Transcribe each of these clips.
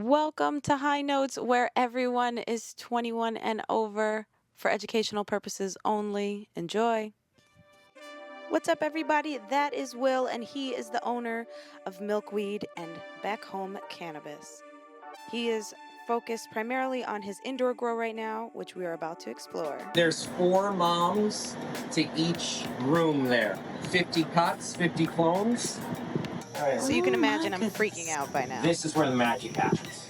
Welcome to High Notes, where everyone is 21 and over for educational purposes only. Enjoy. What's up, everybody? That is Will, and he is the owner of Milkweed and Back Home Cannabis. He is focused primarily on his indoor grow right now, which we are about to explore. There's 4 moms to each room there. 50 cuts, 50 clones. So you can imagine I'm freaking out by now. This is where the magic happens.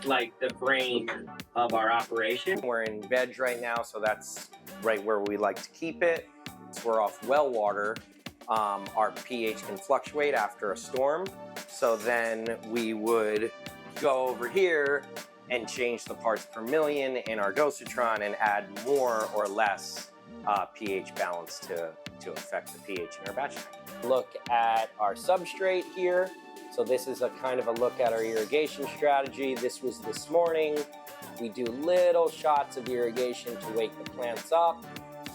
Like the brain of our operation. We're in veg right now, so that's right where we like to keep it. So we're off well water. Our pH can fluctuate after a storm. So then we would go over here and change the parts per million in our dosatron and add more or less pH balance to affect the pH in our batch tank. Look at our substrate here. So this is a kind of a look at our irrigation strategy. This was this morning. We do little shots of irrigation to wake the plants up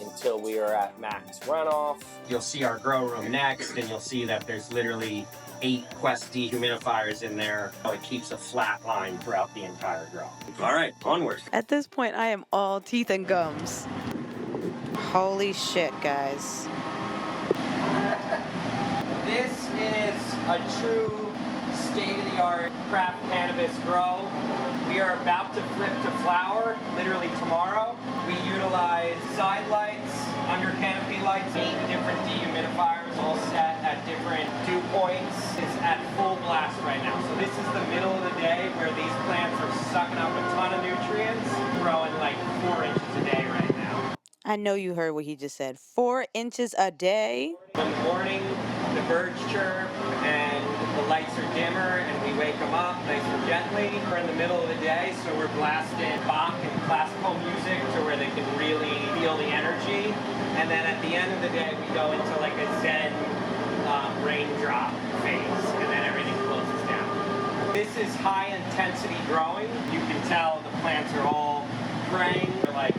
until we are at max runoff. You'll see our grow room next, and you'll see that there's literally 8 Quest dehumidifiers in there. It keeps a flat line throughout the entire grow. All right, onward. At this point, I am all teeth and gums. Holy shit, guys. This is a true state-of-the-art craft cannabis grow. We are about to flip to flower, literally tomorrow. We utilize side lights, under canopy lights, 8 different dehumidifiers all set at different dew points. It's at full blast right now. So this is the middle of the day where these plants are sucking up a ton of nutrients, growing like 4 inches a day right now. I know you heard what he just said. 4 inches a day? In the morning, the birds chirp and the lights are dimmer and we wake them up nice and gently. We're in the middle of the day, so we're blasting Bach and classical music to where they can really feel the energy. And then at the end of the day, we go into like a Zen raindrop phase, and then everything closes down. This is high intensity growing. You can tell the plants are all praying. They're like,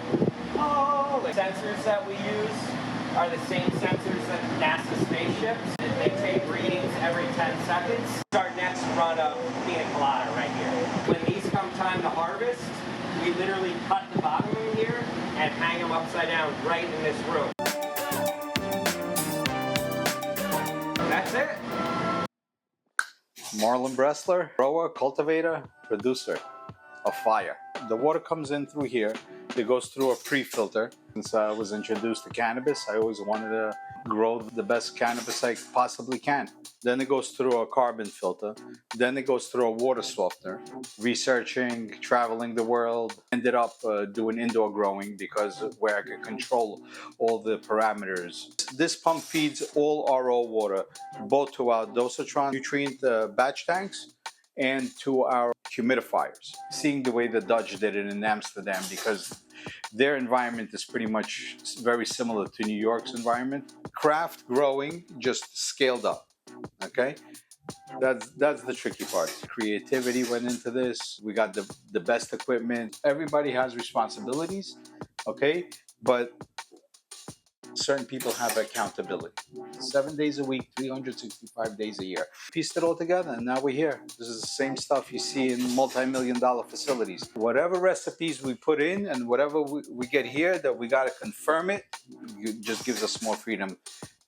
oh, the sensors that we use are the same sensors that NASA spaceships. They take readings every 10 seconds. It's our next run of pina colada right here. When these come time to harvest, we literally cut the bottom of them here and hang them upside down right in this room. That's it. Marlon Bressler, grower, cultivator, producer of fire. The water comes in through here. It goes through a pre-filter. Since I was introduced to cannabis, I always wanted to grow the best cannabis I possibly can. Then it goes through a carbon filter. Then it goes through a water softener. Researching, traveling the world. Ended up doing indoor growing because where I could control all the parameters. This pump feeds all RO water, both to our dosatron nutrient batch tanks and to our humidifiers. Seeing the way the Dutch did it in Amsterdam, because their environment is pretty much very similar to New York's environment. Craft growing just scaled up, okay? That's the tricky part. Creativity went into this. We got the best equipment. Everybody has responsibilities, okay? But certain people have accountability. 7 days a week, 365 days a year. Pieced it all together, and now we're here. This is the same stuff you see in multi-million-dollar facilities. Whatever recipes we put in and whatever we get here that we got to confirm it, it just gives us more freedom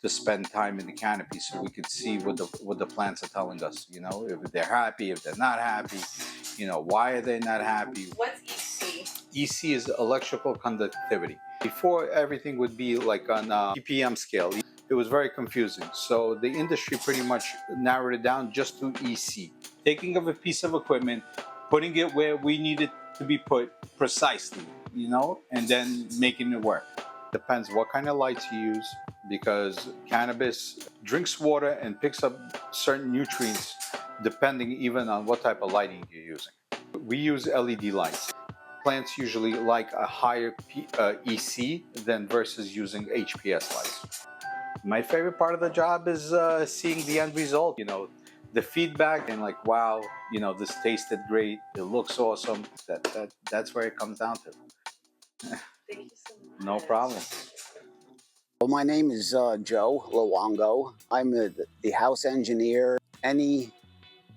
to spend time in the canopy so we could see what the plants are telling us. You know, if they're happy, if they're not happy, you know, why are they not happy? What's EC? EC is electrical conductivity. Before, everything would be like on a ppm scale. It was very confusing. So the industry pretty much narrowed it down just to EC. Taking of a piece of equipment, putting it where we need it to be put precisely, you know, and then making it work. Depends what kind of lights you use, because cannabis drinks water and picks up certain nutrients depending even on what type of lighting you're using. We use LED lights. Plants usually like a higher EC than versus using HPS lights. My favorite part of the job is seeing the end result, you know, the feedback and like, wow, you know, this tasted great, it looks awesome. That's where it comes down to. Thank you so much. No problem. Well, my name is Joe Luongo. I'm the house engineer. Any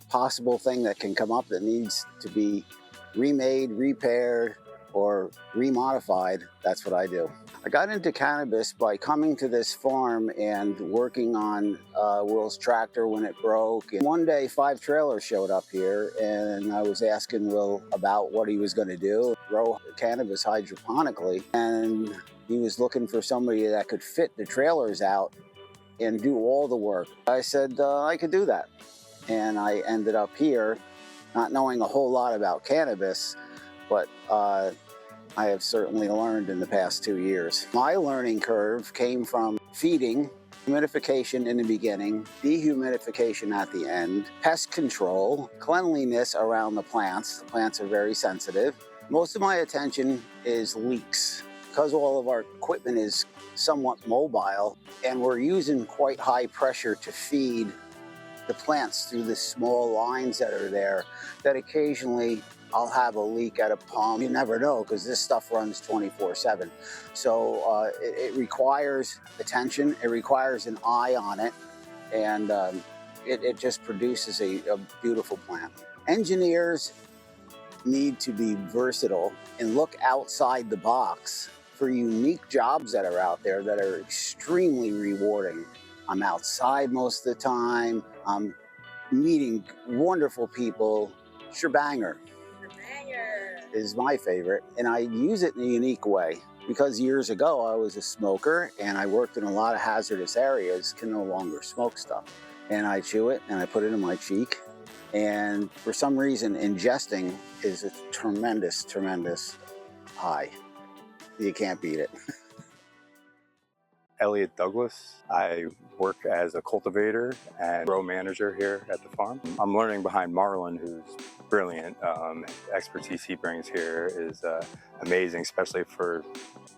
possible thing that can come up that needs to be remade, repaired, or remodified, that's what I do. I got into cannabis by coming to this farm and working on Will's tractor when it broke. And one day, 5 trailers showed up here, and I was asking Will about what he was going to do, grow cannabis hydroponically. And he was looking for somebody that could fit the trailers out and do all the work. I said, I could do that. And I ended up here, not knowing a whole lot about cannabis, but I have certainly learned in the past 2 years. My learning curve came from feeding, humidification in the beginning, dehumidification at the end, pest control, cleanliness around the plants. The plants are very sensitive. Most of my attention is leaks. Because all of our equipment is somewhat mobile and we're using quite high pressure to feed the plants through the small lines that are there, that occasionally I'll have a leak at a pump. You never know, because this stuff runs 24/7. So it requires attention, it requires an eye on it, and it just produces a beautiful plant. Engineers need to be versatile and look outside the box for unique jobs that are out there that are extremely rewarding. I'm outside most of the time. I'm meeting wonderful people. Shebanger is my favorite, and I use it in a unique way because years ago I was a smoker and I worked in a lot of hazardous areas, can no longer smoke stuff. And I chew it and I put it in my cheek, and for some reason ingesting is a tremendous, tremendous high. You can't beat it. Elliot Douglas. I work as a cultivator and grow manager here at the farm. I'm learning behind Marlon, who's brilliant. Expertise he brings here is amazing, especially for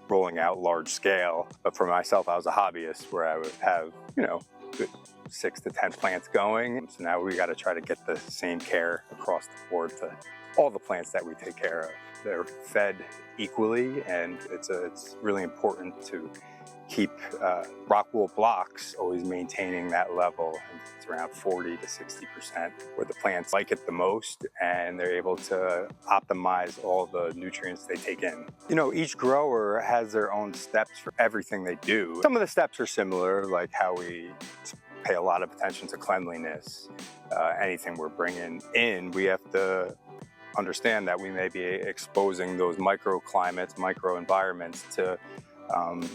rolling out large scale. But for myself, I was a hobbyist where I would have, good 6 to 10 plants going. So now we got to try to get the same care across the board to all the plants that we take care of. They're fed equally, and it's really important to keep rockwool blocks always maintaining that level. It's around 40 to 60% where the plants like it the most, and they're able to optimize all the nutrients they take in. Each grower has their own steps for everything they do. Some of the steps are similar, like how we pay a lot of attention to cleanliness. Anything we're bringing in, we have to understand that we may be exposing those microclimates, microenvironments to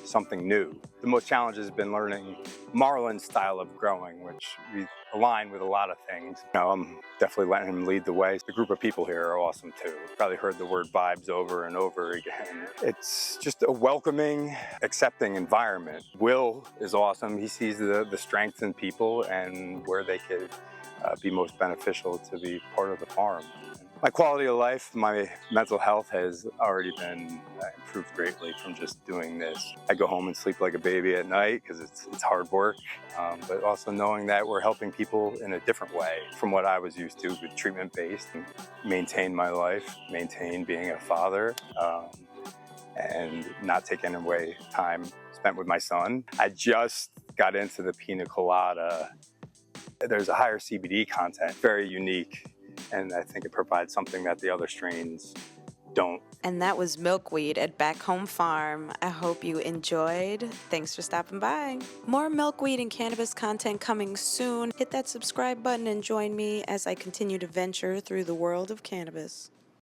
something new. The most challenge has been learning Marlon's style of growing, which we align with a lot of things. I'm definitely letting him lead the way. The group of people here are awesome too. Probably heard the word vibes over and over again. It's just a welcoming, accepting environment. Will is awesome. He sees the strength in people and where they could be most beneficial to be part of the farm. My quality of life, my mental health has already been improved greatly from just doing this. I go home and sleep like a baby at night because it's hard work, but also knowing that we're helping people in a different way from what I was used to with treatment-based, and maintain my life, maintain being a father, and not taking away time spent with my son. I just got into the pina colada. There's a higher CBD content, very unique. And I think it provides something that the other strains don't. And that was Milkweed at Back Home Farm. I hope you enjoyed. Thanks for stopping by. More milkweed and cannabis content coming soon. Hit that subscribe button and join me as I continue to venture through the world of cannabis.